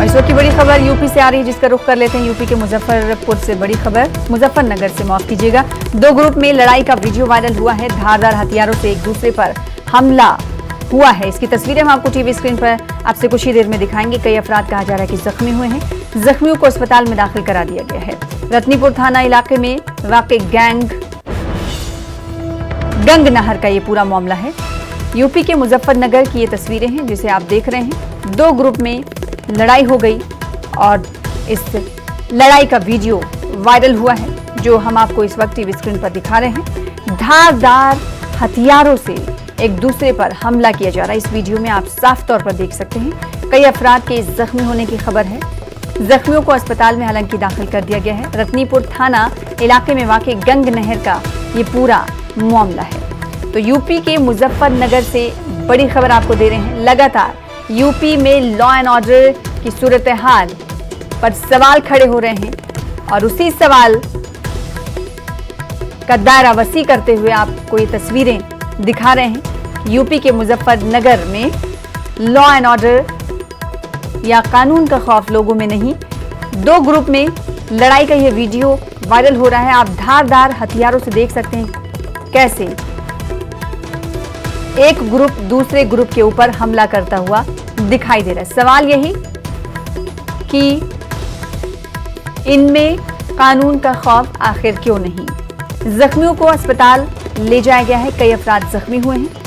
इस वक्त की बड़ी खबर यूपी से आ रही है, जिसका रुख कर लेते हैं यूपी के मुजफ्फरपुर से। बड़ी खबर मुजफ्फरनगर से, माफ कीजिएगा। दो ग्रुप में लड़ाई का वीडियो वायरल हुआ है। धारदार हथियारों से एक दूसरे पर हमला हुआ है। इसकी तस्वीरें हम आपको टीवी स्क्रीन पर आपसे कुछ ही देर में दिखाएंगे। कई अफराद कहा जा रहा है कि जख्मी हुए हैं। जख्मियों को अस्पताल में दाखिल करा दिया गया है। रत्नीपुर थाना इलाके में वाक़ गंग नहर का ये पूरा मामला है। यूपी के मुजफ्फरनगर की ये तस्वीरें हैं जिसे आप देख रहे हैं। दो ग्रुप में लड़ाई हो गई और इस लड़ाई का वीडियो वायरल हुआ है, जो हम आपको इस वक्त टीवी स्क्रीन पर दिखा रहे हैं। धारदार हथियारों से एक दूसरे पर हमला किया जा रहा है। इस वीडियो में आप साफ तौर पर देख सकते हैं। कई अफराद के जख्मी होने की खबर है। जख्मियों को अस्पताल में हालांकि दाखिल कर दिया गया है। रत्नीपुर थाना इलाके में वाक़ गंग नहर का ये पूरा मामला है। तो यूपी के मुजफ्फरनगर से बड़ी खबर आपको दे रहे हैं। लगातार यूपी में लॉ एंड ऑर्डर की सूरत हाल पर सवाल खड़े हो रहे हैं और उसी सवाल का दायरा वसी करते हुए आपको ये तस्वीरें दिखा रहे हैं। यूपी के मुजफ्फरनगर में लॉ एंड ऑर्डर या कानून का खौफ लोगों में नहीं, दो ग्रुप में लड़ाई का यह वीडियो वायरल हो रहा है। आप धारदार हथियारों से देख सकते हैं कैसे एक ग्रुप दूसरे ग्रुप के ऊपर हमला करता हुआ दिखाई दे रहा है। सवाल यही कि इनमें कानून का खौफ आखिर क्यों नहीं। जख्मियों को अस्पताल ले जाया गया है। कई अफराद जख्मी हुए हैं।